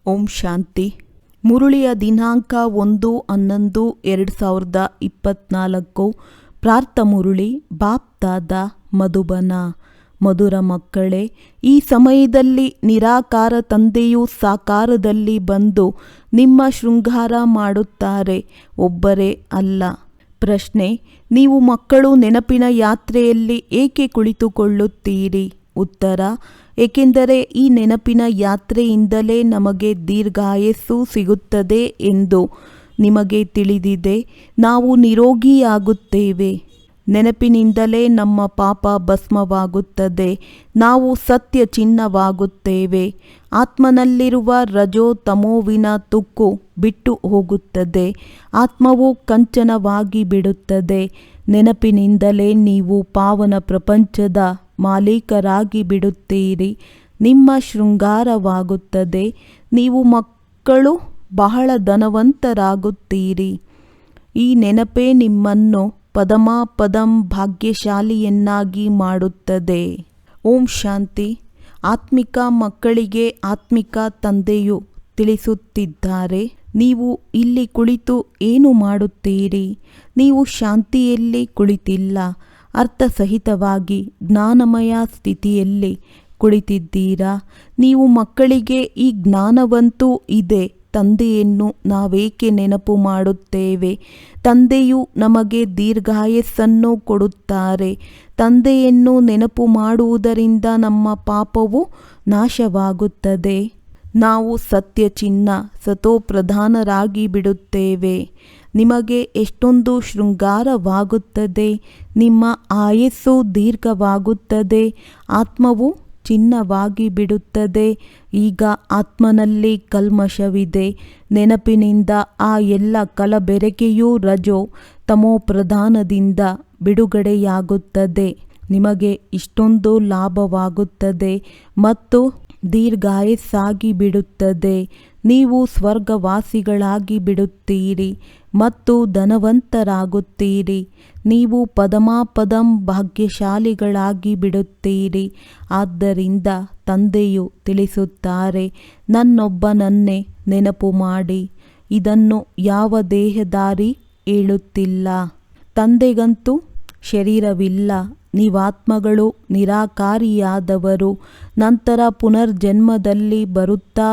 ಓಂ ಶಾಂತಿ. ಮುರುಳಿಯ ದಿನಾಂಕ 1-11-2024. ಪ್ರಾರ್ಥ ಮುರುಳಿ ಬಾಪ್ದಾದ ಮಧುಬನ. ಮಧುರ ಮಕ್ಕಳೇ, ಈ ಸಮಯದಲ್ಲಿ ನಿರಾಕಾರ ತಂದೆಯು ಸಾಕಾರದಲ್ಲಿ ಬಂದು ನಿಮ್ಮ ಶೃಂಗಾರ ಮಾಡುತ್ತಾರೆ, ಒಬ್ಬರೇ ಅಲ್ಲ. ಪ್ರಶ್ನೆ: ನೀವು ಮಕ್ಕಳು ನೆನಪಿನ ಯಾತ್ರೆಯಲ್ಲಿ ಏಕೆ ಕುಳಿತುಕೊಳ್ಳುತ್ತೀರಿ? ಉತ್ತರ: ಏಕೆಂದರೆ ಈ ನೆನಪಿನ ಯಾತ್ರೆಯಿಂದಲೇ ನಮಗೆ ದೀರ್ಘಾಯಸ್ಸು ಸಿಗುತ್ತದೆ ಎಂದು ನಿಮಗೆ ತಿಳಿದಿದೆ. ನಾವು ನಿರೋಗಿಯಾಗುತ್ತೇವೆ. ನೆನಪಿನಿಂದಲೇ ನಮ್ಮ ಪಾಪ ಭಸ್ಮವಾಗುತ್ತದೆ. ನಾವು ಸತ್ಯ ಚಿನ್ನವಾಗುತ್ತೇವೆ. ಆತ್ಮನಲ್ಲಿರುವ ರಜೋ ತಮೋವಿನ ತುಕ್ಕು ಬಿಟ್ಟು ಹೋಗುತ್ತದೆ. ಆತ್ಮವು ಕಂಚನವಾಗಿ ಬಿಡುತ್ತದೆ. ನೆನಪಿನಿಂದಲೇ ನೀವು ಪಾವನ ಪ್ರಪಂಚದ ಮಾಲೀಕರಾಗಿ ಬಿಡುತ್ತೀರಿ. ನಿಮ್ಮ ಶೃಂಗಾರವಾಗುತ್ತದೆ. ನೀವು ಮಕ್ಕಳು ಬಹಳ ಧನವಂತರಾಗುತ್ತೀರಿ. ಈ ನೆನಪೇ ನಿಮ್ಮನ್ನು ಪದಂ ಭಾಗ್ಯಶಾಲಿಯನ್ನಾಗಿ ಮಾಡುತ್ತದೆ. ಓಂ ಶಾಂತಿ. ಆತ್ಮಿಕ ಮಕ್ಕಳಿಗೆ ಆತ್ಮಿಕ ತಂದೆಯು ತಿಳಿಸುತ್ತಿದ್ದಾರೆ, ನೀವು ಇಲ್ಲಿ ಕುಳಿತು ಏನು ಮಾಡುತ್ತೀರಿ? ನೀವು ಶಾಂತಿಯಲ್ಲಿ ಕುಳಿತಿಲ್ಲ, ಅರ್ಥಸಹಿತವಾಗಿ ಜ್ಞಾನಮಯ ಸ್ಥಿತಿಯಲ್ಲಿ ಕುಳಿತಿದ್ದೀರಾ. ನೀವು ಮಕ್ಕಳಿಗೆ ಈ ಜ್ಞಾನವಂತೂ ಇದೆ. ತಂದೆಯನ್ನು ನಾವೇಕೆ ನೆನಪು ಮಾಡುತ್ತೇವೆ? ತಂದೆಯು ನಮಗೆ ದೀರ್ಘಾಯಸ್ಸನ್ನು ಕೊಡುತ್ತಾರೆ. ತಂದೆಯನ್ನು ನೆನಪು ಮಾಡುವುದರಿಂದ ನಮ್ಮ ಪಾಪವು ನಾಶವಾಗುತ್ತದೆ. ನಾವು ಸತ್ಯ ಚಿನ್ನ ಸತೋಪ್ರಧಾನರಾಗಿ ಬಿಡುತ್ತೇವೆ. ನಿಮಗೆ ಎಷ್ಟೊಂದು ಶೃಂಗಾರವಾಗುತ್ತದೆ. ನಿಮ್ಮ ಆಯಸ್ಸು ದೀರ್ಘವಾಗುತ್ತದೆ. ಆತ್ಮವು ಚಿನ್ನವಾಗಿ ಬಿಡುತ್ತದೆ. ಈಗ ಆತ್ಮನಲ್ಲಿ ಕಲ್ಮಶವಿದೆ. ನೆನಪಿನಿಂದ ಆ ಎಲ್ಲ ಕಲಬೆರಕೆಯೂ ರಜೋ ತಮೋ ಪ್ರಧಾನದಿಂದ ಬಿಡುಗಡೆಯಾಗುತ್ತದೆ. ನಿಮಗೆ ಇಷ್ಟೊಂದು ಲಾಭವಾಗುತ್ತದೆ ಮತ್ತು ದೀರ್ಘಾಯಸ್ಸಾಗಿ ಬಿಡುತ್ತದೆ. ನೀವು ಸ್ವರ್ಗವಾಸಿಗಳಾಗಿ ಬಿಡುತ್ತೀರಿ ಮತ್ತು ಧನವಂತರಾಗುತ್ತೀರಿ. ನೀವು ಪದಂ ಭಾಗ್ಯಶಾಲಿಗಳಾಗಿ ಬಿಡುತ್ತೀರಿ. ಆದ್ದರಿಂದ ತಂದೆಯು ತಿಳಿಸುತ್ತಾರೆ, ನನ್ನೊಬ್ಬನನ್ನೇ ನೆನಪು ಮಾಡಿ. ಇದನ್ನು ಯಾವ ದೇಹಧಾರಿ ಹೇಳುತ್ತಿಲ್ಲ. ತಂದೆಗಂತೂ ಶರೀರವಿಲ್ಲ. ನೀವಾತ್ಮಗಳು ನಿರಾಕಾರಿಯಾದವರು. ನಂತರ ಪುನರ್ಜನ್ಮದಲ್ಲಿ ಬರುತ್ತಾ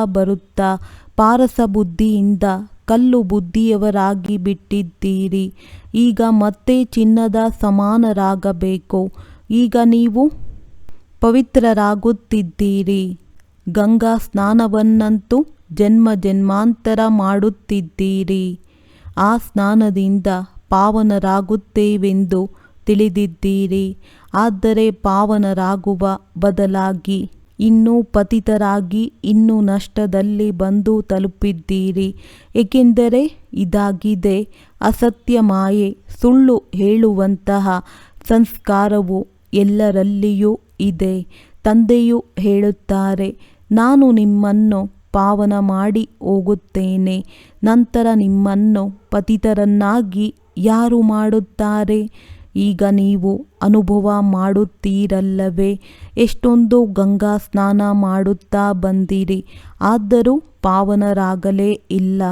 ಪಾರಸ ಬುದ್ಧಿಯಿಂದ ಕಲ್ಲು ಬುದ್ಧಿಯವರಾಗಿ ಬಿಟ್ಟಿದ್ದೀರಿ. ಈಗ ಮತ್ತೆ ಚಿನ್ನದ ಸಮಾನರಾಗಬೇಕು. ಈಗ ನೀವು ಪವಿತ್ರರಾಗುತ್ತಿದ್ದೀರಿ. ಗಂಗಾ ಸ್ನಾನವನ್ನಂತೂ ಜನ್ಮಾಂತರ ಮಾಡುತ್ತಿದ್ದೀರಿ. ಆ ಸ್ನಾನದಿಂದ ಪಾವನರಾಗುತ್ತೇವೆಂದು ತಿಳಿದಿದ್ದೀರಿ. ಆದರೆ ಪಾವನರಾಗುವ ಬದಲಾಗಿ ಇನ್ನೂ ಪತಿತರಾಗಿ ಇನ್ನೂ ನಷ್ಟದಲ್ಲಿ ಬಂದು ತಲುಪಿದ್ದೀರಿ. ಏಕೆಂದರೆ ಇದಾಗಿದೆ ಅಸತ್ಯ ಮಾಯೆ. ಸುಳ್ಳು ಹೇಳುವಂತಹ ಸಂಸ್ಕಾರವು ಎಲ್ಲರಲ್ಲಿಯೂ ಇದೆ. ತಂದೆಯು ಹೇಳುತ್ತಾರೆ, ನಾನು ನಿಮ್ಮನ್ನು ಪಾವನ ಮಾಡಿ ಹೋಗುತ್ತೇನೆ. ನಂತರ ನಿಮ್ಮನ್ನು ಪತಿತರನ್ನಾಗಿ ಯಾರು ಮಾಡುತ್ತಾರೆ? ಈಗ ನೀವು ಅನುಭವ ಮಾಡುತ್ತೀರಲ್ಲವೇ? ಎಷ್ಟೊಂದು ಗಂಗಾ ಸ್ನಾನ ಮಾಡುತ್ತಾ ಬಂದಿರಿ, ಆದರೂ ಪಾವನರಾಗಲೇ ಇಲ್ಲ.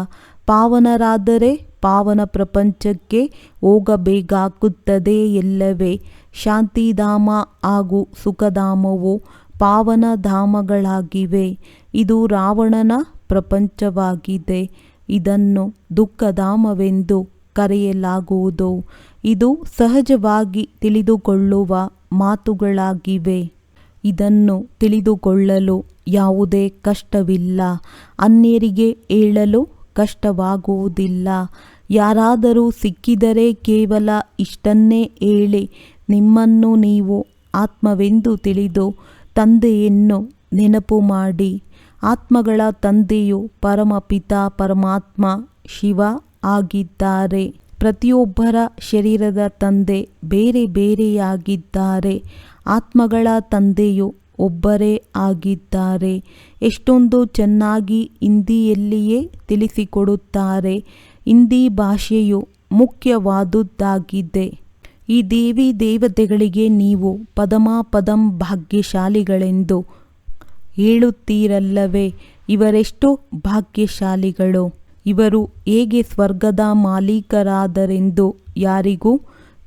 ಪಾವನರಾದರೆ ಪಾವನ ಪ್ರಪಂಚಕ್ಕೆ ಹೋಗಬೇಕಾಗುತ್ತದೆ ಎಲ್ಲವೇ? ಶಾಂತಿಧಾಮ ಹಾಗೂ ಸುಖಧಾಮವು ಪಾವನ ಧಾಮಗಳಾಗಿವೆ. ಇದು ರಾವಣನ ಪ್ರಪಂಚವಾಗಿದೆ. ಇದನ್ನು ದುಃಖಧಾಮವೆಂದು ಕರೆಯಲಾಗುವುದು. ಇದು ಸಹಜವಾಗಿ ತಿಳಿದುಕೊಳ್ಳುವ ಮಾತುಗಳಾಗಿವೆ. ಇದನ್ನು ತಿಳಿದುಕೊಳ್ಳಲು ಯಾವುದೇ ಕಷ್ಟವಿಲ್ಲ. ಅನ್ಯರಿಗೆ ಹೇಳಲು ಕಷ್ಟವಾಗುವುದಿಲ್ಲ. ಯಾರಾದರೂ ಸಿಕ್ಕಿದರೆ ಕೇವಲ ಇಷ್ಟನ್ನೇ ಹೇಳಿ, ನಿಮ್ಮನ್ನು ನೀವು ಆತ್ಮವೆಂದು ತಿಳಿದು ತಂದೆಯನ್ನು ನೆನಪು ಮಾಡಿ. ಆತ್ಮಗಳ ತಂದೆಯು ಪರಮಪಿತ ಪರಮಾತ್ಮ ಶಿವ ಆಗಿದ್ದಾರೆ. ಪ್ರತಿಯೊಬ್ಬರ ಶರೀರದ ತಂದೆ ಬೇರೆ ಬೇರೆಯಾಗಿದ್ದಾರೆ. ಆತ್ಮಗಳ ತಂದೆಯು ಒಬ್ಬರೇ ಆಗಿದ್ದಾರೆ. ಎಷ್ಟೊಂದು ಚೆನ್ನಾಗಿ ಹಿಂದಿಯಲ್ಲಿಯೇ ತಿಳಿಸಿಕೊಡುತ್ತಾರೆ. ಹಿಂದಿ ಭಾಷೆಯು ಮುಖ್ಯವಾದುದಾಗಿದೆ. ಈ ದೇವಿ ದೇವತೆಗಳಿಗೆ ನೀವು ಪದಂ ಭಾಗ್ಯಶಾಲಿಗಳೆಂದು ಹೇಳುತ್ತೀರಲ್ಲವೇ? ಇವರೆಷ್ಟು ಭಾಗ್ಯಶಾಲಿಗಳು. ಇವರು ಹೇಗೆ ಸ್ವರ್ಗದ ಮಾಲೀಕರಾದರೆಂದು ಯಾರಿಗೂ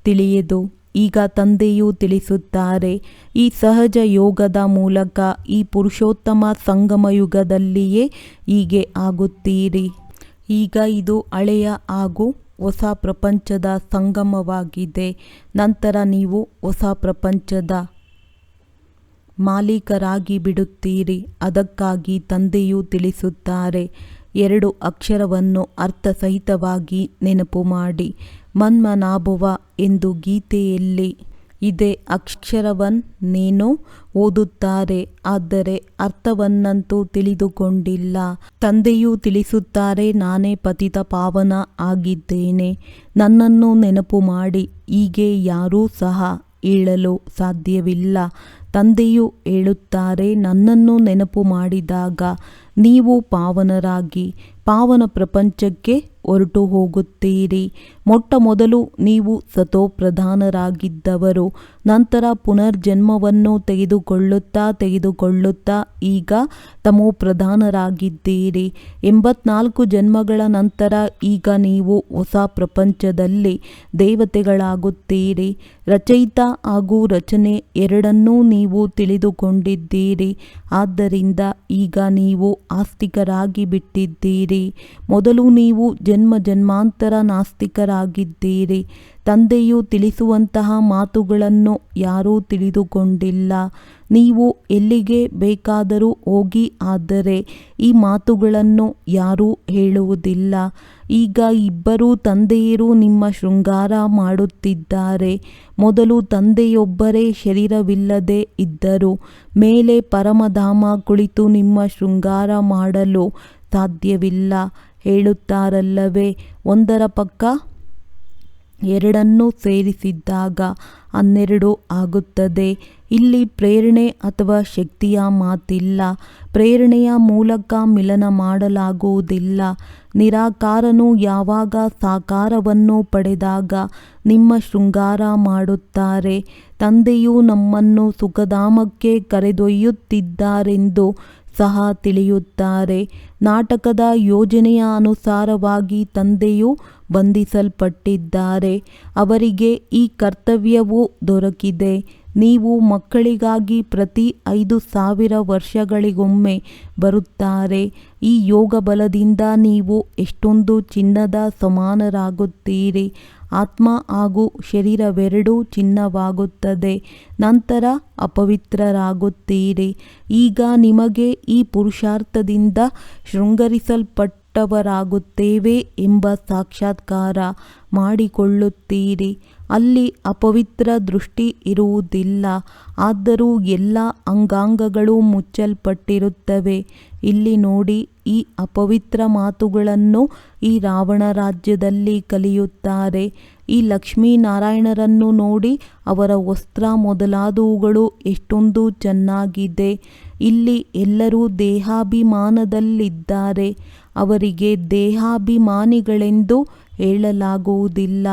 ತಿಳಿಯದು. ಈಗ ತಂದೆಯು ತಿಳಿಸುತ್ತಾರೆ, ಈ ಸಹಜ ಯೋಗದ ಮೂಲಕ ಈ ಪುರುಷೋತ್ತಮ ಸಂಗಮ ಯುಗದಲ್ಲಿಯೇ ಹೀಗೆ ಆಗುತ್ತೀರಿ. ಈಗ ಇದು ಹಳೆಯ ಹಾಗೂ ಹೊಸ ಪ್ರಪಂಚದ ಸಂಗಮವಾಗಿದೆ. ನಂತರ ನೀವು ಹೊಸ ಪ್ರಪಂಚದ ಮಾಲೀಕರಾಗಿ ಬಿಡುತ್ತೀರಿ. ಅದಕ್ಕಾಗಿ ತಂದೆಯು ತಿಳಿಸುತ್ತಾರೆ, 2 ಅಕ್ಷರವನ್ನು ಅರ್ಥಸಹಿತವಾಗಿ ನೆನಪು ಮಾಡಿ. ಮನ್ಮನಾಭವ ಎಂದು ಗೀತೆಯಲ್ಲಿ ಇದೇ ಅಕ್ಷರವನ್ನೇನೋ ಓದುತ್ತಾರೆ, ಆದರೆ ಅರ್ಥವನ್ನಂತೂ ತಿಳಿದುಕೊಂಡಿಲ್ಲ. ತಂದೆಯು ತಿಳಿಸುತ್ತಾರೆ, ನಾನೇ ಪತಿತ ಪಾವನ ಆಗಿದ್ದೇನೆ, ನನ್ನನ್ನು ನೆನಪು ಮಾಡಿ. ಹೀಗೆ ಯಾರೂ ಸಹ ಹೇಳಲು ಸಾಧ್ಯವಿಲ್ಲ. ತಂದೆಯು ಹೇಳುತ್ತಾರೆ, ನನ್ನನ್ನು ನೆನಪು ಮಾಡಿದಾಗ ನೀವು ಪಾವನರಾಗಿ ಪಾವನ ಪ್ರಪಂಚಕ್ಕೆ ಹೊರಟು ಹೋಗುತ್ತೀರಿ. ಮೊಟ್ಟ ಮೊದಲು ನೀವು ಸತೋಪ್ರಧಾನರಾಗಿದ್ದವರು. ನಂತರ ಪುನರ್ಜನ್ಮವನ್ನು ತೆಗೆದುಕೊಳ್ಳುತ್ತಾ ಈಗ ತಮೋಪ್ರಧಾನರಾಗಿದ್ದೀರಿ. 84 ಜನ್ಮಗಳ ನಂತರ ಈಗ ನೀವು ಹೊಸ ಪ್ರಪಂಚದಲ್ಲಿ ದೇವತೆಗಳಾಗುತ್ತೀರಿ. ರಚಯಿತ ಹಾಗೂ ರಚನೆ ಎರಡನ್ನೂ ನೀವು ತಿಳಿದುಕೊಂಡಿದ್ದೀರಿ. ಆದ್ದರಿಂದ ಈಗ ನೀವು ಆಸ್ತಿಕರಾಗಿ ಬಿಟ್ಟಿದ್ದೀರಿ. ಮೊದಲು ನೀವು ಜನ್ಮ ಜನ್ಮಾಂತರ ನಾಸ್ತಿಕರಾಗಿದ್ದೀರಿ. ತಂದೆಯು ತಿಳಿಸುವಂತಹ ಮಾತುಗಳನ್ನು ಯಾರೂ ತಿಳಿದುಕೊಂಡಿಲ್ಲ. ನೀವು ಎಲ್ಲಿಗೆ ಬೇಕಾದರೂ ಹೋಗಿ, ಆದರೆ ಈ ಮಾತುಗಳನ್ನು ಯಾರೂ ಹೇಳುವುದಿಲ್ಲ. ಈಗ ಇಬ್ಬರು ತಂದೆಯರು ನಿಮ್ಮ ಶೃಂಗಾರ ಮಾಡುತ್ತಿದ್ದಾರೆ. ಮೊದಲು ತಂದೆಯೊಬ್ಬರೇ ಶರೀರವಿಲ್ಲದೆ ಇದ್ದರು. ಮೇಲೆ ಪರಮಧಾಮ ಕುಳಿತು ನಿಮ್ಮ ಶೃಂಗಾರ ಮಾಡಲು ಸಾಧ್ಯವಿಲ್ಲ. ಹೇಳುತ್ತಾರಲ್ಲವೇ, ಒಂದರ ಪಕ್ಕ ಎರಡನ್ನೂ ಸೇರಿಸಿದಾಗ 12 ಆಗುತ್ತದೆ. ಇಲ್ಲಿ ಪ್ರೇರಣೆ ಅಥವಾ ಶಕ್ತಿಯ ಮಾತಿಲ್ಲ. ಪ್ರೇರಣೆಯ ಮೂಲಕ ಮಿಲನ ಮಾಡಲಾಗುವುದಿಲ್ಲ. ನಿರಾಕಾರನು ಯಾವಾಗ ಸಾಕಾರವನ್ನು ಪಡೆದಾಗ ನಿಮ್ಮ ಶೃಂಗಾರ ಮಾಡುತ್ತಾರೆ. ತಂದೆಯು ನಮ್ಮನ್ನು ಸುಖಧಾಮಕ್ಕೆ ಕರೆದೊಯ್ಯುತ್ತಿದ್ದಾರೆಂದು ಸಹ ತಿಳಿಯುತ್ತಾರೆ. ನಾಟಕದ ಯೋಜನೆಯ ಅನುಸಾರವಾಗಿ ತಂದೆಯು ಬಂಧಿಸಲ್ಪಟ್ಟಿದ್ದಾರೆ. ಅವರಿಗೆ ಈ ಕರ್ತವ್ಯವು ದೊರಕಿದೆ. ನೀವು ಮಕ್ಕಳಿಗಾಗಿ ಪ್ರತಿ 5,000 ವರ್ಷಗಳಿಗೊಮ್ಮೆ ಬರುತ್ತಾರೆ. ಈ ಯೋಗ ಬಲದಿಂದ ನೀವು ಎಷ್ಟೊಂದು ಚಿನ್ನದ ಸಮಾನರಾಗುತ್ತೀರಿ. ಆತ್ಮ ಹಾಗೂ ಶರೀರವೆರಡೂ ಚಿನ್ನವಾಗುತ್ತದೆ. ನಂತರ ಅಪವಿತ್ರರಾಗುತ್ತೀರಿ. ಈಗ ನಿಮಗೆ ಈ ಪುರುಷಾರ್ಥದಿಂದ ಶೃಂಗರಿಸಲ್ಪಟ್ಟವರಾಗುತ್ತೇವೆ ಎಂಬ ಸಾಕ್ಷಾತ್ಕಾರ ಮಾಡಿಕೊಳ್ಳುತ್ತೀರಿ. ಅಲ್ಲಿ ಅಪವಿತ್ರ ದೃಷ್ಟಿ ಇರುವುದಿಲ್ಲ. ಆದರೂ ಎಲ್ಲ ಅಂಗಾಂಗಗಳು ಮುಚ್ಚಲ್ಪಟ್ಟಿರುತ್ತವೆ. ಇಲ್ಲಿ ನೋಡಿ, ಈ ಅಪವಿತ್ರ ಮಾತುಗಳನ್ನು ಈ ರಾವಣ ರಾಜ್ಯದಲ್ಲಿ ಕಲಿಯುತ್ತಾರೆ. ಈ ಲಕ್ಷ್ಮೀನಾರಾಯಣರನ್ನು ನೋಡಿ, ಅವರ ವಸ್ತ್ರ ಮೊದಲಾದವುಗಳು ಎಷ್ಟೊಂದು ಚೆನ್ನಾಗಿದೆ. ಇಲ್ಲಿ ಎಲ್ಲರೂ ದೇಹಾಭಿಮಾನದಲ್ಲಿದ್ದಾರೆ. ಅವರಿಗೆ ದೇಹಾಭಿಮಾನಿಗಳೆಂದು ಹೇಳಲಾಗುವುದಿಲ್ಲ.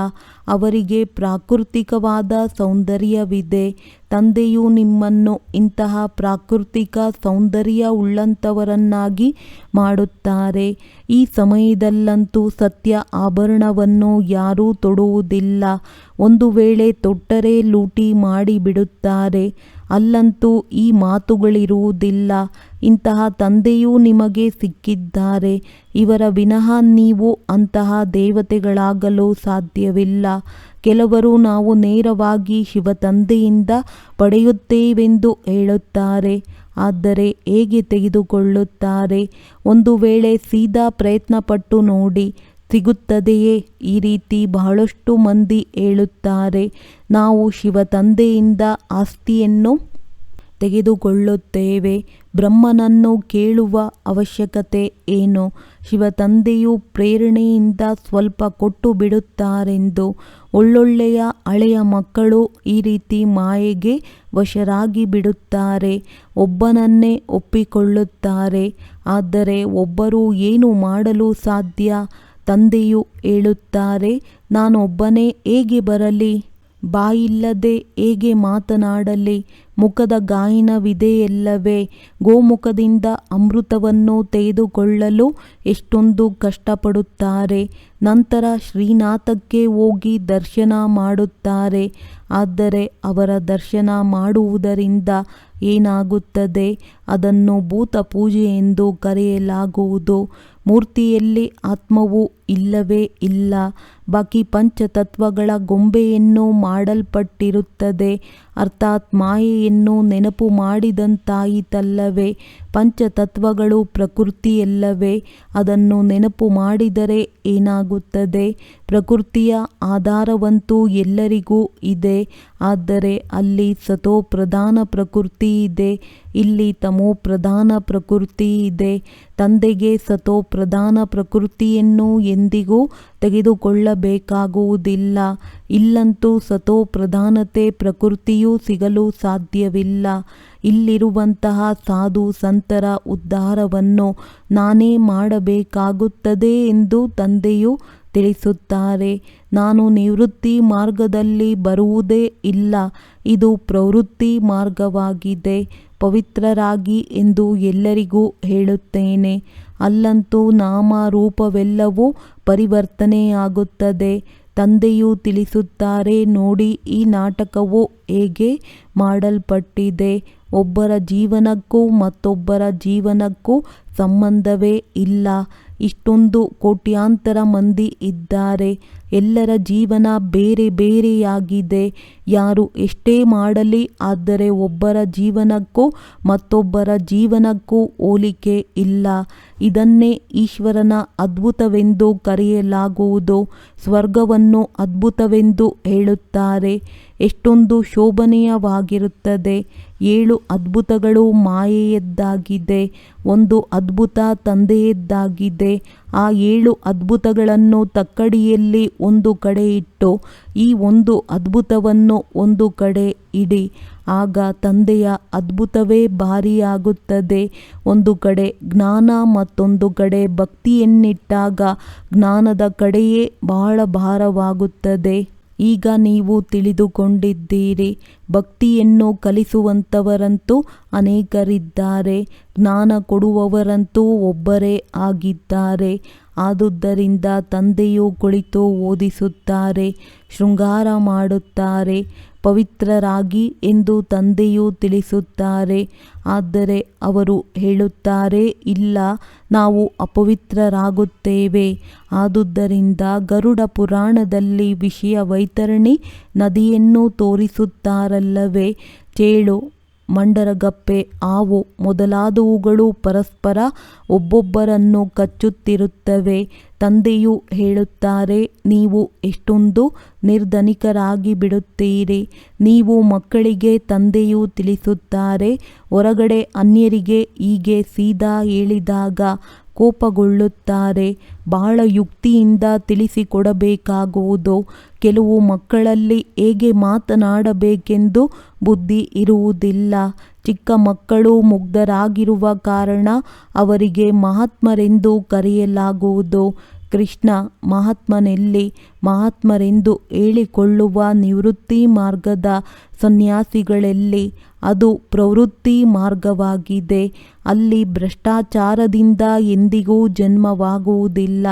ಅವರಿಗೆ ಪ್ರಾಕೃತಿಕವಾದ ಸೌಂದರ್ಯವಿದೆ. ತಂದೆಯು ನಿಮ್ಮನ್ನು ಇಂತಹ ಪ್ರಾಕೃತಿಕ ಸೌಂದರ್ಯವುಳ್ಳಂಥವರನ್ನಾಗಿ ಮಾಡುತ್ತಾರೆ. ಈ ಸಮಯದಲ್ಲಂತೂ ಸತ್ಯ ಆಭರಣವನ್ನು ಯಾರೂ ತೊಡುವುದಿಲ್ಲ. ಒಂದು ವೇಳೆ ತೊಟ್ಟರೆ ಲೂಟಿ ಮಾಡಿಬಿಡುತ್ತಾರೆ. ಅಲ್ಲಂತೂ ಈ ಮಾತುಗಳಿರುವುದಿಲ್ಲ. ಇಂತಹ ತಂದೆಯೂ ನಿಮಗೆ ಸಿಕ್ಕಿದ್ದಾರೆ. ಇವರ ವಿನಃ ನೀವು ಅಂತಹ ದೇವತೆಗಳಾಗಲು ಸಾಧ್ಯವಿಲ್ಲ. ಕೆಲವರು ನಾವು ನೇರವಾಗಿ ಶಿವತಂದೆಯಿಂದ ಪಡೆಯುತ್ತೇವೆಂದು ಹೇಳುತ್ತಾರೆ. ಆದರೆ ಹೇಗೆ ತೆಗೆದುಕೊಳ್ಳುತ್ತಾರೆ? ಒಂದು ವೇಳೆ ಸೀದಾ ಪ್ರಯತ್ನಪಟ್ಟು ನೋಡಿ, ಸಿಗುತ್ತದೆಯೇ? ಈ ರೀತಿ ಬಹಳಷ್ಟು ಮಂದಿ ಹೇಳುತ್ತಾರೆ. ನಾವು ಶಿವತಂದೆಯಿಂದ ಆಸ್ತಿಯನ್ನು ತೆಗೆದುಕೊಳ್ಳುತ್ತೇವೆ. ಬ್ರಹ್ಮನನ್ನು ಕೇಳುವ ಅವಶ್ಯಕತೆ ಏನು? ಶಿವತಂದೆಯು ಪ್ರೇರಣೆಯಿಂದ ಸ್ವಲ್ಪ ಕೊಟ್ಟು ಬಿಡುತ್ತಾರೆಂದು. ಒಳ್ಳೊಳ್ಳೆಯ ಹಳೆಯ ಮಕ್ಕಳು ಈ ರೀತಿ ಮಾಯೆಗೆ ವಶರಾಗಿ ಬಿಡುತ್ತಾರೆ. ಒಬ್ಬನನ್ನೇ ಒಪ್ಪಿಕೊಳ್ಳುತ್ತಾರೆ. ಆದರೆ ಒಬ್ಬರು ಏನು ಮಾಡಲು ಸಾಧ್ಯ? ತಂದೆಯು ಹೇಳುತ್ತಾರೆ, ನಾನೊಬ್ಬನೇ ಹೇಗೆ ಬರಲಿ? ಬಾಯಿಲ್ಲದೆ ಹೇಗೆ ಮಾತನಾಡಲಿ? ಮುಖದ ಗಾಯನವಿದೆಯಲ್ಲವೇ? ಗೋಮುಖದಿಂದ ಅಮೃತವನ್ನು ತೆಗೆದುಕೊಳ್ಳಲು ಎಷ್ಟೊಂದು ಕಷ್ಟಪಡುತ್ತಾರೆ. ನಂತರ ಶ್ರೀನಾಥಕ್ಕೆ ಹೋಗಿ ದರ್ಶನ ಮಾಡುತ್ತಾರೆ. ಆದರೆ ಅವರ ದರ್ಶನ ಮಾಡುವುದರಿಂದ ಏನಾಗುತ್ತದೆ? ಅದನ್ನು ಭೂತ ಪೂಜೆ ಎಂದು ಕರೆಯಲಾಗುವುದು. ಮೂರ್ತಿಯಲ್ಲಿ ಆತ್ಮವು ಇಲ್ಲವೇ ಇಲ್ಲ. ಬಾಕಿ ಪಂಚತತ್ವಗಳ ಗೊಂಬೆಯನ್ನು ಮಾಡಲ್ಪಟ್ಟಿರುತ್ತದೆ. ಅರ್ಥಾತ್ ಮಾಯೆಯನ್ನು ನೆನಪು ಮಾಡಿದಂತಾಯಿತಲ್ಲವೇ? ಪಂಚತತ್ವಗಳು ಪ್ರಕೃತಿಯಲ್ಲವೇ? ಅದನ್ನು ನೆನಪು ಮಾಡಿದರೆ ಏನಾಗುತ್ತದೆ? ಪ್ರಕೃತಿಯ ಆಧಾರವಂತೂ ಎಲ್ಲರಿಗೂ ಇದೆ. ಆದರೆ ಅಲ್ಲಿ ಸತೋ ಪ್ರಧಾನ ಪ್ರಕೃತಿ ಇದೆ, ಇಲ್ಲಿ ತಮೋ ಪ್ರಧಾನ ಪ್ರಕೃತಿ ಇದೆ. ತಂದೆಗೆ ಸತೋ ಪ್ರಧಾನ ಪ್ರಕೃತಿಯನ್ನು ಎಂದಿಗೂ ತೆಗೆದುಕೊಳ್ಳಬೇಕಾಗುವುದಿಲ್ಲ. ಇಲ್ಲಂತೂ ಸತೋ ಪ್ರಧಾನತೆ ಪ್ರಕೃತಿಯೂ ಸಿಗಲು ಸಾಧ್ಯವಿಲ್ಲ. ಇಲ್ಲಿರುವಂತಹ ಸಾಧು ಸಂತರ ಉದ್ಧಾರವನ್ನು ನಾನೇ ಮಾಡಬೇಕಾಗುತ್ತದೆ ಎಂದು ತಂದೆಯು ತಿಳಿಸುತ್ತಾರೆ. ನಾನು ನಿವೃತ್ತಿ ಮಾರ್ಗದಲ್ಲಿ ಬರುವುದೇ ಇಲ್ಲ, ಇದು ಪ್ರವೃತ್ತಿ ಮಾರ್ಗವಾಗಿದೆ. ಪವಿತ್ರರಾಗಿ ಎಂದು ಎಲ್ಲರಿಗೂ ಹೇಳುತ್ತೇನೆ. ಅಲ್ಲಂತೂ ನಾಮ ರೂಪವೆಲ್ಲವೂ ಪರಿವರ್ತನೆಯಾಗುತ್ತದೆ. ತಂದೆಯು ತಿಳಿಸುತ್ತಾರೆ, ನೋಡಿ ಈ ನಾಟಕವು ಹೇಗೆ ಮಾಡಲ್ಪಟ್ಟಿದೆ. ಒಬ್ಬರ ಜೀವನಕ್ಕೂ ಮತ್ತೊಬ್ಬರ ಜೀವನಕ್ಕೂ ಸಂಬಂಧವೇ ಇಲ್ಲ. ಇಷ್ಟೊಂದು ಕೋಟ್ಯಾಂತರ ಮಂದಿ ಇದ್ದಾರೆ. ಎಲ್ಲರ ಜೀವನ ಬೇರೆ ಬೇರೆಯಾಗಿದೆ. ಯಾರು ಎಷ್ಟೇ ಮಾಡಲಿ, ಆದರೆ ಒಬ್ಬರ ಜೀವನಕ್ಕೂ ಮತ್ತೊಬ್ಬರ ಜೀವನಕ್ಕೂ ಹೋಲಿಕೆ ಇಲ್ಲ. ಇದನ್ನೇ ಈಶ್ವರನ ಅದ್ಭುತವೆಂದು ಕರೆಯಲಾಗುವುದು. ಸ್ವರ್ಗವನ್ನು ಅದ್ಭುತವೆಂದು ಹೇಳುತ್ತಾರೆ. ಎಷ್ಟೊಂದು ಶೋಭನೀಯವಾಗಿರುತ್ತದೆ. 7 ಅದ್ಭುತಗಳು ಮಾಯೆಯದ್ದಾಗಿದೆ, ಒಂದು ಅದ್ಭುತ ತಂದೆಯದ್ದಾಗಿದೆ. ಆ 7 ಅದ್ಭುತಗಳನ್ನು ತಕ್ಕಡಿಯಲ್ಲಿ ಒಂದು ಕಡೆ ಇಟ್ಟು ಈ ಒಂದು ಅದ್ಭುತವನ್ನು ಒಂದು ಕಡೆ ಇಡಿ. ಆಗ ತಂದೆಯ ಅದ್ಭುತವೇ ಭಾರಿಯಾಗುತ್ತದೆ. ಒಂದು ಕಡೆ ಜ್ಞಾನ ಮತ್ತೊಂದು ಕಡೆ ಭಕ್ತಿಯನ್ನಿಟ್ಟಾಗ ಜ್ಞಾನದ ಕಡೆಯೇ ಬಹಳ ಭಾರವಾಗುತ್ತದೆ. ಈಗ ನೀವು ತಿಳಿದುಕೊಂಡಿದ್ದೀರಿ. ಭಕ್ತಿಯನ್ನು ಕಲಿಸುವಂಥವರಂತೂ ಅನೇಕರಿದ್ದಾರೆ, ಜ್ಞಾನ ಕೊಡುವವರಂತೂ ಒಬ್ಬರೇ ಆಗಿದ್ದಾರೆ. ಆದುದರಿಂದ ತಂದೆಯು ಕುಳಿತು ಓದಿಸುತ್ತಾರೆ, ಶೃಂಗಾರ ಮಾಡುತ್ತಾರೆ. ಪವಿತ್ರರಾಗಿ ಎಂದು ತಂದೆಯು ತಿಳಿಸುತ್ತಾರೆ. ಆದರೆ ಅವರು ಹೇಳುತ್ತಾರೆ, ಇಲ್ಲ, ನಾವು ಅಪವಿತ್ರರಾಗುತ್ತೇವೆ. ಆದುದರಿಂದ ಗರುಡ ಪುರಾಣದಲ್ಲಿ ವಿಷಯ ವೈತರಣಿ ನದಿಯನ್ನು ತೋರಿಸುತ್ತಾರಲ್ಲವೇ? ಚೇಳು, ಮಂಡರಗಪ್ಪೆ, ಹಾವು ಮೊದಲಾದವುಗಳು ಪರಸ್ಪರ ಒಬ್ಬೊಬ್ಬರನ್ನು ಕಚ್ಚುತ್ತಿರುತ್ತವೆ. ತಂದೆಯು ಹೇಳುತ್ತಾರೆ, ನೀವು ಎಷ್ಟೊಂದು ನಿರ್ಧನಿಕರಾಗಿ ಬಿಡುತ್ತೀರಿ. ನೀವು ಮಕ್ಕಳಿಗೆ ತಂದೆಯು ತಿಳಿಸುತ್ತಾರೆ, ಹೊರಗಡೆ ಅನ್ಯರಿಗೆ ಹೀಗೆ ಸೀದಾ ಹೇಳಿದಾಗ ಕೋಪಗೊಳ್ಳುತ್ತಾರೆ. ಬಹಳ ಯುಕ್ತಿಯಿಂದ ತಿಳಿಸಿಕೊಡಬೇಕಾಗುವುದು. ಕೆಲವು ಮಕ್ಕಳಲ್ಲಿ ಹೇಗೆ ಮಾತನಾಡಬೇಕೆಂದು ಬುದ್ಧಿ ಇರುವುದಿಲ್ಲ. ಚಿಕ್ಕ ಮಕ್ಕಳು ಮುಗ್ಧರಾಗಿರುವ ಕಾರಣ ಅವರಿಗೆ ಮಹಾತ್ಮರೆಂದು ಕರೆಯಲಾಗುವುದು. ಕೃಷ್ಣ ಮಹಾತ್ಮನೆಲ್ಲಿ? ಮಹಾತ್ಮರೆಂದು ಹೇಳಿಕೊಳ್ಳುವ ನಿವೃತ್ತಿ ಮಾರ್ಗದ ಸನ್ಯಾಸಿಗಳೆಲ್ಲಿ? ಅದು ಪ್ರವೃತ್ತಿ ಮಾರ್ಗವಾಗಿದೆ. ಅಲ್ಲಿ ಭ್ರಷ್ಟಾಚಾರದಿಂದ ಎಂದಿಗೂ ಜನ್ಮವಾಗುವುದಿಲ್ಲ.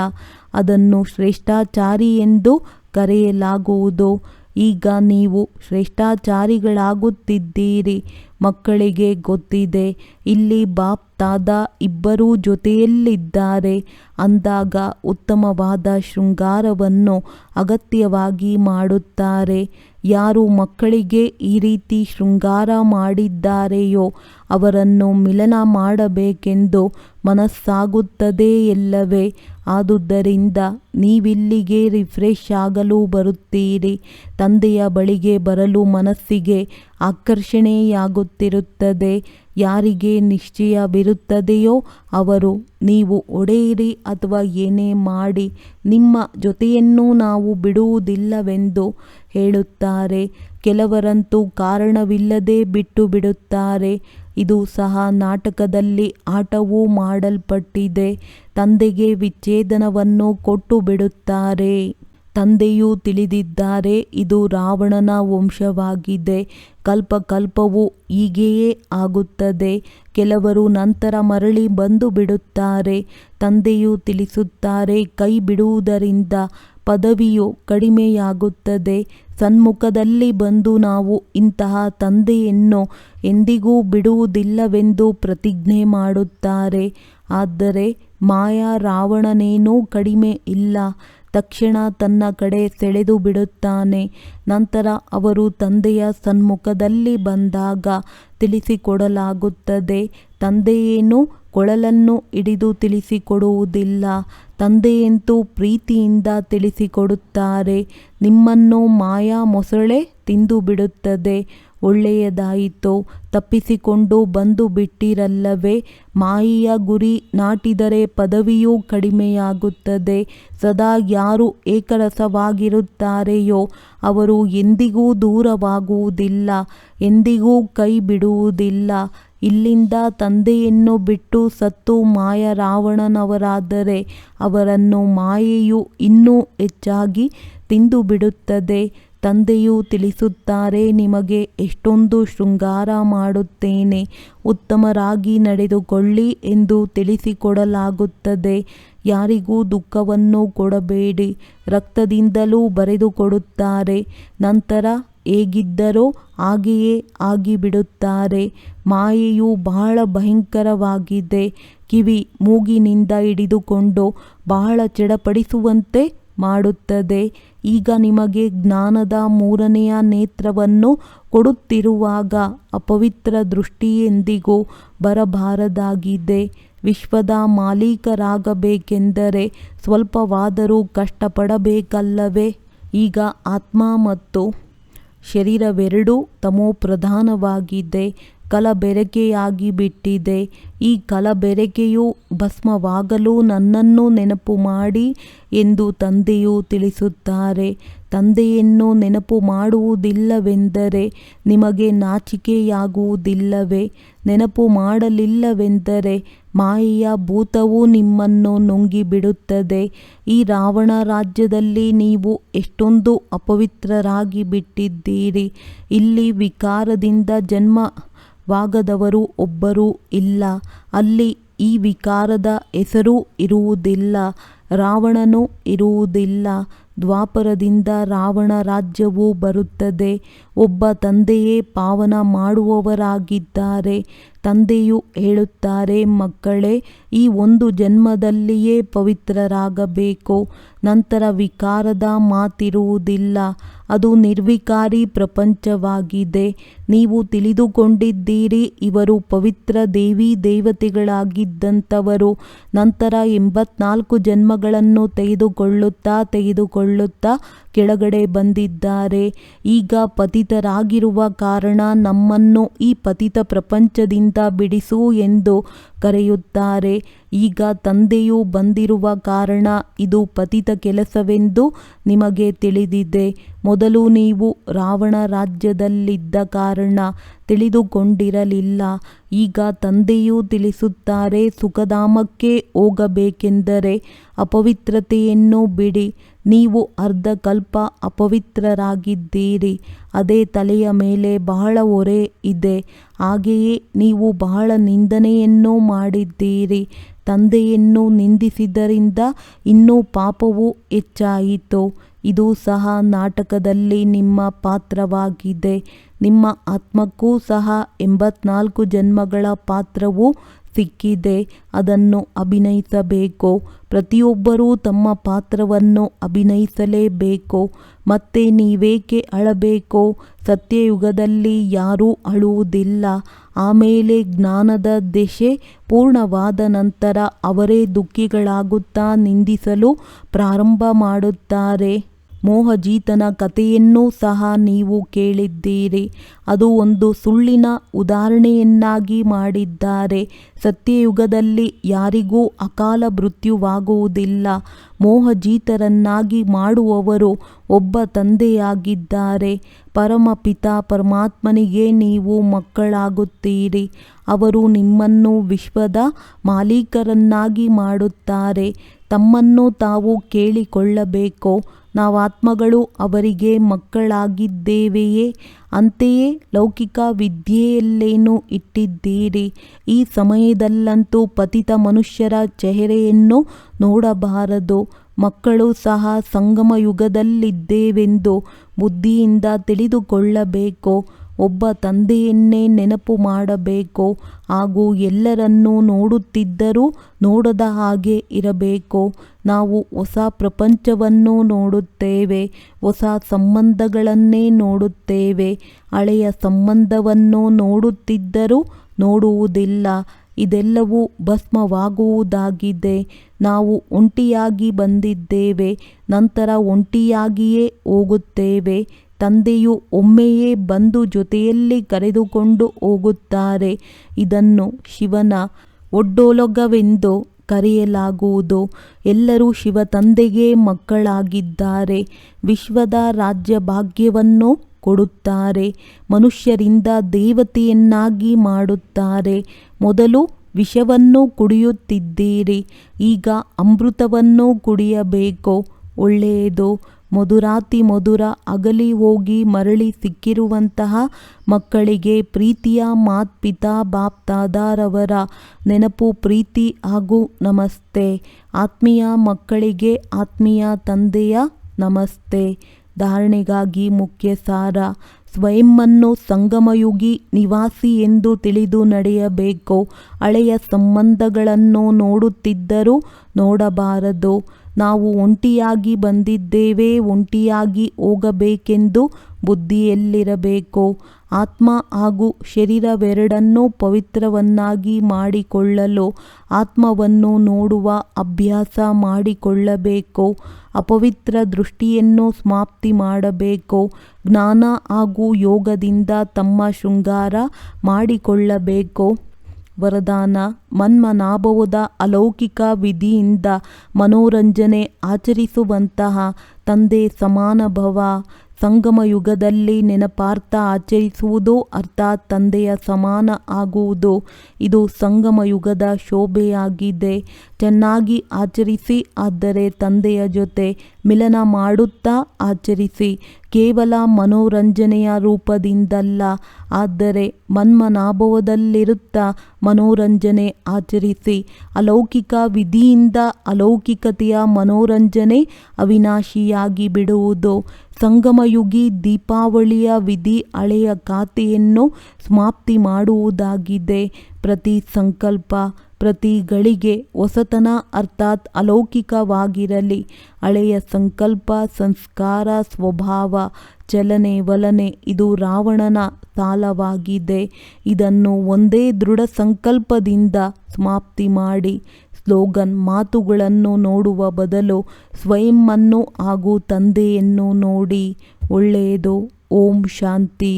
ಅದನ್ನು ಶ್ರೇಷ್ಠಾಚಾರಿ ಎಂದು ಕರೆಯಲಾಗುವುದು. ಈಗ ನೀವು ಶ್ರೇಷ್ಠಾಚಾರಿಗಳಾಗುತ್ತಿದ್ದೀರಿ. ಮಕ್ಕಳಿಗೆ ಗೊತ್ತಿದೆ, ಇಲ್ಲಿ ಬಾಪ್ ದಾದಾ ಇಬ್ಬರೂ ಜೊತೆಯಲ್ಲಿದ್ದಾರೆ ಅಂದಾಗ ಉತ್ತಮವಾದ ಶೃಂಗಾರವನ್ನು ಅಗತ್ಯವಾಗಿ ಮಾಡುತ್ತಾರೆ. ಯಾರು ಮಕ್ಕಳಿಗೆ ಈ ರೀತಿ ಶೃಂಗಾರ ಮಾಡಿದ್ದಾರೆಯೋ ಅವರನ್ನು ಮಿಲನ ಮಾಡಬೇಕೆಂದು ಮನಸ್ಸಾಗುತ್ತದೆಯಲ್ಲವೇ? ಆದುದರಿಂದ ನೀವಿಲ್ಲಿಗೆ ರಿಫ್ರೆಶ್ ಆಗಲು ಬರುತ್ತೀರಿ. ತಂದೆಯ ಬಳಿಗೆ ಬರಲು ಮನಸ್ಸಿಗೆ ಆಕರ್ಷಣೆಯಾಗುತ್ತಿರುತ್ತದೆ. ಯಾರಿಗೆ ನಿಶ್ಚಯವಿರುತ್ತದೆಯೋ ಅವರು, ನೀವು ಹೊಡೆಯಿರಿ ಅಥವಾ ಏನೇ ಮಾಡಿ, ನಿಮ್ಮ ಜೊತೆಯನ್ನು ನಾವು ಬಿಡುವುದಿಲ್ಲವೆಂದು ಹೇಳುತ್ತಾರೆ. ಕೆಲವರಂತೂ ಕಾರಣವಿಲ್ಲದೆ ಬಿಟ್ಟು ಬಿಡುತ್ತಾರೆ. ಇದು ಸಹ ನಾಟಕದಲ್ಲಿ ಆಟವೂ ಮಾಡಲ್ಪಟ್ಟಿದೆ. ತಂದೆಗೆ ವಿಚ್ಛೇದನವನ್ನು ಕೊಟ್ಟು ಬಿಡುತ್ತಾರೆ. ತಂದೆಯೂ ತಿಳಿದಿದ್ದಾರೆ, ಇದು ರಾವಣನ ವಂಶವಾಗಿದೆ. ಕಲ್ಪಕಲ್ಪವೂ ಹೀಗೆಯೇ ಆಗುತ್ತದೆ. ಕೆಲವರು ನಂತರ ಮರಳಿ ಬಂದು ಬಿಡುತ್ತಾರೆ. ತಂದೆಯು ತಿಳಿಸುತ್ತಾರೆ, ಕೈ ಬಿಡುವುದರಿಂದ ಪದವಿಯು ಕಡಿಮೆಯಾಗುತ್ತದೆ. ಸನ್ಮುಖದಲ್ಲಿ ಬಂದು ನಾವು ಇಂತಹ ತಂದೆಯನ್ನು ಎಂದಿಗೂ ಬಿಡುವುದಿಲ್ಲವೆಂದು ಪ್ರತಿಜ್ಞೆ ಮಾಡುತ್ತಾರೆ. ಆದರೆ ಮಾಯಾ ರಾವಣನೇನೂ ಕಡಿಮೆ ಇಲ್ಲ. ತಕ್ಷಣ ತನ್ನ ಕಡೆ ಸೆಳೆದು ಬಿಡುತ್ತಾನೆ. ನಂತರ ಅವರು ತಂದೆಯ ಸನ್ಮುಖದಲ್ಲಿ ಬಂದಾಗ ತಿಳಿಸಿಕೊಡಲಾಗುತ್ತದೆ. ತಂದೆಯೇನು ಕೊಳಲನ್ನು ಹಿಡಿದು ತಿಳಿಸಿಕೊಡುವುದಿಲ್ಲ. ತಂದೆಯಂತೂ ಪ್ರೀತಿಯಿಂದ ತಿಳಿಸಿಕೊಡುತ್ತಾರೆ. ನಿಮ್ಮನ್ನು ಮಾಯಾ ಮೊಸಳೆ ತಿಂದು ಬಿಡುತ್ತದೆ. ಒಳ್ಳೆಯದಾಯಿತು, ತಪ್ಪಿಸಿಕೊಂಡು ಬಂದು ಬಿಟ್ಟಿರಲ್ಲವೇ. ಮಾಯೆಯ ಗುರಿ ನಾಟಿದರೆ ಪದವಿಯೂ ಕಡಿಮೆಯಾಗುತ್ತದೆ. ಸದಾ ಯಾರು ಏಕರಸವಾಗಿರುತ್ತಾರೆಯೋ ಅವರು ಎಂದಿಗೂ ದೂರವಾಗುವುದಿಲ್ಲ, ಎಂದಿಗೂ ಕೈ ಬಿಡುವುದಿಲ್ಲ. ಇಲ್ಲಿಂದ ತಂದೆಯನ್ನು ಬಿಟ್ಟು ಸತ್ತು ಮಾಯಾ ರಾವಣನವರಾದರೆ ಅವರನ್ನು ಮಾಯೆಯು ಇನ್ನೂ ಹೆಚ್ಚಾಗಿ ತಿಂದು ಬಿಡುತ್ತದೆ. ತಂದೆಯು ತಿಳಿಸುತ್ತಾರೆ, ನಿಮಗೆ ಎಷ್ಟೊಂದು ಶೃಂಗಾರ ಮಾಡುತ್ತೇನೆ, ಉತ್ತಮರಾಗಿ ನಡೆದುಕೊಳ್ಳಿ ಎಂದು ತಿಳಿಸಿಕೊಡಲಾಗುತ್ತದೆ. ಯಾರಿಗೂ ದುಃಖವನ್ನು ಕೊಡಬೇಡಿ. ರಕ್ತದಿಂದಲೂ ಬರೆದುಕೊಡುತ್ತಾರೆ. ನಂತರ ಹೇಗಿದ್ದರೋ ಹಾಗೆಯೇ ಆಗಿಬಿಡುತ್ತಾರೆ. ಮಾಯೆಯು ಬಹಳ ಭಯಂಕರವಾಗಿದೆ. ಕಿವಿ ಮೂಗಿನಿಂದ ಹಿಡಿದುಕೊಂಡು ಬಹಳ ಚಡಪಡಿಸುವಂತೆ ಮಾಡುತ್ತದೆ. ಈಗ ನಿಮಗೆ ಜ್ಞಾನದ ಮೂರನೆಯ ನೇತ್ರವನ್ನು ಕೊಡುತ್ತಿರುವಾಗ ಅಪವಿತ್ರ ದೃಷ್ಟಿ ಎಂದಿಗೂ ಬರಬಾರದಾಗಿದೆ. ವಿಶ್ವದ ಮಾಲೀಕರಾಗಬೇಕೆಂದರೆ ಸ್ವಲ್ಪವಾದರೂ ಕಷ್ಟಪಡಬೇಕಲ್ಲವೇ. ಈಗ ಆತ್ಮ ಮತ್ತು ಶರೀರವೆರಡೂ ತಮೋಪ್ರಧಾನವಾಗಿದೆ, ಕಲಬೆರಕೆಯಾಗಿ ಬಿಟ್ಟಿದೆ. ಈ ಕಲಬೆರಕೆಯು ಭಸ್ಮವಾಗಲು ನನ್ನನ್ನು ನೆನಪು ಮಾಡಿ ಎಂದು ತಂದೆಯು ತಿಳಿಸುತ್ತಾರೆ. ತಂದೆಯನ್ನು ನೆನಪು ಮಾಡುವುದಿಲ್ಲವೆಂದರೆ ನಿಮಗೆ ನಾಚಿಕೆಯಾಗುವುದಿಲ್ಲವೇ? ನೆನಪು ಮಾಡಲಿಲ್ಲವೆಂದರೆ ಮಾಯೆಯ ಭೂತವು ನಿಮ್ಮನ್ನು ನುಂಗಿಬಿಡುತ್ತದೆ. ಈ ರಾವಣ ರಾಜ್ಯದಲ್ಲಿ ನೀವು ಎಷ್ಟೊಂದು ಅಪವಿತ್ರರಾಗಿ ಬಿಟ್ಟಿದ್ದೀರಿ. ಇಲ್ಲಿ ವಿಕಾರದಿಂದ ಜನ್ಮವಾಗದವರು ಒಬ್ಬರೂ ಇಲ್ಲ. ಅಲ್ಲಿ ಈ ವಿಕಾರದ ಹೆಸರೂ ಇರುವುದಿಲ್ಲ, ರಾವಣನೂ ಇರುವುದಿಲ್ಲ. ದ್ವಾಪರದಿಂದ ರಾವಣ ರಾಜ್ಯವು ಬರುತ್ತದೆ. ಒಬ್ಬ ತಂದೆಯೇ ಪಾವನ ಮಾಡುವವರಾಗಿದ್ದಾರೆ. ತಂದೆಯು ಹೇಳುತ್ತಾರೆ, ಮಕ್ಕಳೇ, ಈ ಒಂದು ಜನ್ಮದಲ್ಲಿಯೇ ಪವಿತ್ರರಾಗಬೇಕು. ನಂತರ ವಿಕಾರದ ಮಾತಿರುವುದಿಲ್ಲ. ಅದು ನಿರ್ವಿಕಾರಿ ಪ್ರಪಂಚವಾಗಿದೆ. ನೀವು ತಿಳಿದುಕೊಂಡಿದ್ದೀರಿ, ಇವರು ಪವಿತ್ರ ದೇವಿ ದೇವತೆಗಳಾಗಿದ್ದಂಥವರು. ನಂತರ 84 ಜನ್ಮಗಳನ್ನು ತೆಗೆದುಕೊಳ್ಳುತ್ತಾ ಕೆಳಗಡೆ ಬಂದಿದ್ದಾರೆ. ಈಗ ಪತಿತರಾಗಿರುವ ಕಾರಣ ನಮ್ಮನ್ನು ಈ ಪತಿತ ಪ್ರಪಂಚದಿಂದ ಬಿಡಿಸು ಎಂದು ಕರೆಯುತ್ತಾರೆ. ಈಗ ತಂದೆಯು ಬಂದಿರುವ ಕಾರಣ ಇದು ಪತಿತ ಕೆಲಸವೆಂದು ನಿಮಗೆ ತಿಳಿದಿದೆ. ಮೊದಲು ನೀವು ರಾವಣ ರಾಜ್ಯದಲ್ಲಿದ್ದ ಕಾರಣ ತಿಳಿದುಕೊಂಡಿರಲಿಲ್ಲ. ಈಗ ತಂದೆಯು ತಿಳಿಸುತ್ತಾರೆ, ಸುಖಧಾಮಕ್ಕೆ ಹೋಗಬೇಕೆಂದರೆ ಅಪವಿತ್ರತೆಯನ್ನು ಬಿಡಿ. ನೀವು ಅರ್ಧಕಲ್ಪ ಅಪವಿತ್ರರಾಗಿದ್ದೀರಿ. ಅದೇ ತಲೆಯ ಮೇಲೆ ಬಹಳ ಹೊರೆ ಇದೆ. ಹಾಗೆಯೇ ನೀವು ಬಹಳ ನಿಂದನೆಯನ್ನು ಮಾಡಿದ್ದೀರಿ. ತಂದೆಯನ್ನು ನಿಂದಿಸಿದ್ದರಿಂದ ಇನ್ನೂ ಪಾಪವು ಹೆಚ್ಚಾಯಿತು. ಇದು ಸಹ ನಾಟಕದಲ್ಲಿ ನಿಮ್ಮ ಪಾತ್ರವಾಗಿದೆ. ನಿಮ್ಮ ಆತ್ಮಕ್ಕೂ ಸಹ 84 ಜನ್ಮಗಳ ಪಾತ್ರವು ಸಿಕ್ಕಿದೆ. ಅದನ್ನು ಅಭಿನಯಿಸಬೇಕು. ಪ್ರತಿಯೊಬ್ಬರೂ ತಮ್ಮ ಪಾತ್ರವನ್ನು ಅಭಿನಯಿಸಲೇಬೇಕು. ಮತ್ತೆ ನೀವೇಕೆ ಅಳಬೇಕು? ಸತ್ಯಯುಗದಲ್ಲಿ ಯಾರೂ ಅಳುವುದಿಲ್ಲ. ಆಮೇಲೆ ಜ್ಞಾನದ ದಶೆ ಪೂರ್ಣವಾದ ನಂತರ ಅವರೇ ದುಃಖಿಗಳಾಗುತ್ತಾ ನಿಂದಿಸಲು ಪ್ರಾರಂಭ ಮಾಡುತ್ತಾರೆ. ಮೋಹಜೀತನ ಕಥೆಯನ್ನೂ ಸಹ ನೀವು ಕೇಳಿದ್ದೀರಿ. ಅದು ಒಂದು ಸುಳ್ಳಿನ ಉದಾಹರಣೆಯನ್ನಾಗಿ ಮಾಡಿದ್ದಾರೆ. ಸತ್ಯಯುಗದಲ್ಲಿ ಯಾರಿಗೂ ಅಕಾಲ ಮೃತ್ಯುವಾಗುವುದಿಲ್ಲ. ಮೋಹಜೀತರನ್ನಾಗಿ ಮಾಡುವವರು ಒಬ್ಬ ತಂದೆಯಾಗಿದ್ದಾರೆ. ಪರಮಪಿತ ಪರಮಾತ್ಮನಿಗೆ ನೀವು ಮಕ್ಕಳಾಗುತ್ತೀರಿ. ಅವರು ನಿಮ್ಮನ್ನು ವಿಶ್ವದ ಮಾಲೀಕರನ್ನಾಗಿ ಮಾಡುತ್ತಾರೆ. ತಮ್ಮನ್ನು ತಾವು ಕೇಳಿಕೊಳ್ಳಬೇಕು. ನಾವಾತ್ಮಗಳು ಅವರಿಗೆ ಮಕ್ಕಳಾಗಿದ್ದೇವೆಯೇ? ಅಂತೆಯೇ ಲೌಕಿಕ ವಿದ್ಯೆಯಲ್ಲೇನು ಇಟ್ಟಿದ್ದೀರಿ? ಈ ಸಮಯದಲ್ಲಂತೂ ಪತಿತ ಮನುಷ್ಯರ ಚೆಹರೆಯನ್ನು ನೋಡಬಾರದು. ಮಕ್ಕಳು ಸಹ ಸಂಗಮ ಯುಗದಲ್ಲಿದ್ದೇವೆಂದು ಬುದ್ಧಿಯಿಂದ ತಿಳಿದುಕೊಳ್ಳಬೇಕು. ಒಬ್ಬ ತಂದೆಯನ್ನೇ ನೆನಪು ಮಾಡಬೇಕು ಹಾಗೂ ಎಲ್ಲರನ್ನೂ ನೋಡುತ್ತಿದ್ದರೂ ನೋಡದ ಹಾಗೆ ಇರಬೇಕು. ನಾವು ಹೊಸ ಪ್ರಪಂಚವನ್ನು ನೋಡುತ್ತೇವೆ, ಹೊಸ ಸಂಬಂಧಗಳನ್ನೇ ನೋಡುತ್ತೇವೆ. ಹಳೆಯ ಸಂಬಂಧವನ್ನು ನೋಡುತ್ತಿದ್ದರೂ ನೋಡುವುದಿಲ್ಲ. ಇದೆಲ್ಲವೂ ಭಸ್ಮವಾಗುವುದಾಗಿದೆ. ನಾವು ಒಂಟಿಯಾಗಿ ಬಂದಿದ್ದೇವೆ, ನಂತರ ಒಂಟಿಯಾಗಿಯೇ ಹೋಗುತ್ತೇವೆ. ತಂದೆಯು ಒಮ್ಮೆಯೇ ಬಂದು ಜೊತೆಯಲ್ಲಿ ಕರೆದುಕೊಂಡು ಹೋಗುತ್ತಾರೆ. ಇದನ್ನು ಶಿವನ ಒಡ್ಡೋಲಗವೆಂದು ಕರೆಯಲಾಗುವುದು. ಎಲ್ಲರೂ ಶಿವ ತಂದೆಗೆ ಮಕ್ಕಳಾಗಿದ್ದಾರೆ. ವಿಶ್ವದ ರಾಜ್ಯ ಭಾಗ್ಯವನ್ನು ಕೊಡುತ್ತಾರೆ. ಮನುಷ್ಯರಿಂದ ದೇವತೆಯನ್ನಾಗಿ ಮಾಡುತ್ತಾರೆ. ಮೊದಲು ವಿಷವನ್ನು ಕುಡಿಯುತ್ತಿದ್ದೀರಿ, ಈಗ ಅಮೃತವನ್ನು ಕುಡಿಯಬೇಕು. ಒಳ್ಳೆಯದು. ಮಧುರಾತಿ ಮಧುರ ಅಗಲಿ ಹೋಗಿ ಮರಳಿ ಸಿಕ್ಕಿರುವಂತಹ ಮಕ್ಕಳಿಗೆ ಪ್ರೀತಿಯ ಮಾತ್ಪಿತಾ ಬಾಪ್ದಾದಾರವರ ನೆನಪು, ಪ್ರೀತಿ ಹಾಗೂ ನಮಸ್ತೆ. ಆತ್ಮೀಯ ಮಕ್ಕಳಿಗೆ ಆತ್ಮೀಯ ತಂದೆಯ ನಮಸ್ತೆ. ಧಾರಣೆಗಾಗಿ ಮುಖ್ಯ ಸಾರ: ಸ್ವಯಂವನ್ನು ಸಂಗಮಯುಗಿ ನಿವಾಸಿ ಎಂದು ತಿಳಿದು ನಡೆಯಬೇಕು. ಹಳೆಯ ಸಂಬಂಧಗಳನ್ನು ನೋಡುತ್ತಿದ್ದರೂ ನೋಡಬಾರದು. ನಾವು ಒಂಟಿಯಾಗಿ ಬಂದಿದ್ದೇವೆ, ಒಂಟಿಯಾಗಿ ಹೋಗಬೇಕೆಂದು ಬುದ್ಧಿಯಲ್ಲಿರಬೇಕು. ಆತ್ಮ ಹಾಗೂ ಶರೀರವೆರಡನ್ನೂ ಪವಿತ್ರವನ್ನಾಗಿ ಮಾಡಿಕೊಳ್ಳಲು ಆತ್ಮವನ್ನು ನೋಡುವ ಅಭ್ಯಾಸ ಮಾಡಿಕೊಳ್ಳಬೇಕು. ಅಪವಿತ್ರ ದೃಷ್ಟಿಯನ್ನು ಸಮಾಪ್ತಿ ಮಾಡಬೇಕು. ಜ್ಞಾನ ಹಾಗೂ ಯೋಗದಿಂದ ತಮ್ಮ ಶೃಂಗಾರ ಮಾಡಿಕೊಳ್ಳಬೇಕು. ವರದಾನ: ಮನ್ಮನಾಭವದ ಅಲೌಕಿಕ ವಿಧಿಯಿಂದ ಮನೋರಂಜನೆ ಆಚರಿಸುವಂತಹ ತಂದೆ ಸಮಾನ ಭವ. ಸಂಗಮ ಯುಗದಲ್ಲಿ ನೆನಪಾರ್ಥ ಆಚರಿಸುವುದು ಅರ್ಥಾತ್ ತಂದೆಯ ಸಮಾನ ಆಗುವುದು. ಇದು ಸಂಗಮ ಯುಗದ ಶೋಭೆಯಾಗಿದೆ. ಚೆನ್ನಾಗಿ ಆಚರಿಸಿ. ಆದರೆ ತಂದೆಯ ಜೊತೆ ಮಿಲನ ಮಾಡುತ್ತಾ ಆಚರಿಸಿ. ಕೇವಲ ಮನೋರಂಜನೆಯ ರೂಪದಿಂದಲ್ಲ, ಆದರೆ ಮನ್ಮನಾಭವದಲ್ಲಿರುತ್ತಾ ಮನೋರಂಜನೆ ಆಚರಿಸಿ. ಅಲೌಕಿಕ ವಿಧಿಯಿಂದ ಅಲೌಕಿಕತೆಯ ಮನೋರಂಜನೆ ಅವಿನಾಶಿಯಾಗಿ ಬಿಡುವುದು. ಸಂಗಮಯುಗಿ ದೀಪಾವಳಿಯ ವಿಧಿ ಹಳೆಯ ಖಾತೆಯನ್ನು ಸಮಾಪ್ತಿ ಮಾಡುವುದಾಗಿದೆ. ಪ್ರತಿ ಸಂಕಲ್ಪ, ಪ್ರತಿ ಗಳಿಗೆ ಹೊಸತನ ಅರ್ಥಾತ್ ಅಲೌಕಿಕವಾಗಿರಲಿ. ಹಳೆಯ ಸಂಕಲ್ಪ, ಸಂಸ್ಕಾರ, ಸ್ವಭಾವ, ಚಲನೆ, ವಲನೆ ಇದು ರಾವಣನ ಸಾಲವಾಗಿದೆ. ಇದನ್ನು ಒಂದೇ ದೃಢ ಸಂಕಲ್ಪದಿಂದ ಸಮಾಪ್ತಿ ಮಾಡಿ. ಸ್ಲೋಗನ್: ಮಾತುಗಳನ್ನು ನೋಡುವ ಬದಲು ಸ್ವಯಂವನ್ನು ಹಾಗೂ ತಂದೆಯನ್ನು ನೋಡಿ. ಒಳ್ಳೆಯದು. ಓಂ ಶಾಂತಿ.